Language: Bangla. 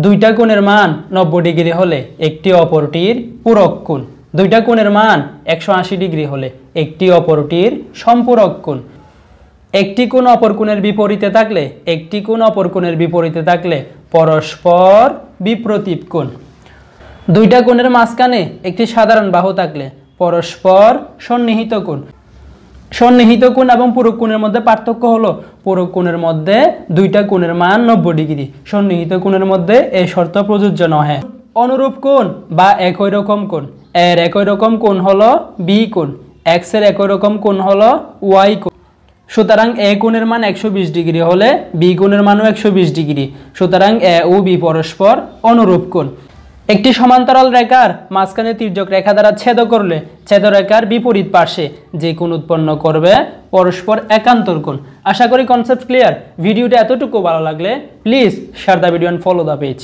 দুইটা কোণের মান 90 ডিগ্রি হলে একটি অপরটির পূরক কোণ। দুইটা কোণের মান 180 ডিগ্রি হলে একটি অপরটির সম্পূরক কোণ। একটি কোণ অপর কোণের বিপরীতে থাকলে একটি কোণ অপর কোণের বিপরীতে থাকলে পরস্পর বিপ্রতীপ কোণ। দুইটা কোণের মাঝখানে একটি সাধারণ বাহু থাকলে পরস্পর সন্নিহিত কোণ। সন্নিহিত কোণ এবং পূরক কোণের মধ্যে পার্থক্য হলো পূরক কোণের মধ্যে দুইটা কোণের মান 90 ডিগ্রি, সন্নিহিত কোণের মধ্যে এই শর্ত প্রযোজ্য নয়। অনুরূপ কোণ বা একই রকম কোণ, এর একই রকম কোণ হলো বি কোণ, এক্স এর একই রকম কোণ হলো ওয়াই কোণ। সুতরাং এ কোণের মান 120 ডিগ্রি হলে বি কোণের মানও 120 ডিগ্রি। সুতরাং এ ও বি পরস্পর অনুরূপ কোণ। একটি সমান্তরাল রেখার মাঝখানে তির্যক রেখা দ্বারা ছেদ করলে ছেদরেখার বিপরীত পার্শ্বে যে কোণ উৎপন্ন করবে পরস্পর একান্তর কোণ। আশা করি কনসেপ্ট ক্লিয়ার। ভিডিওটা এতটুকু ভালো লাগলে please share the video and follow the page.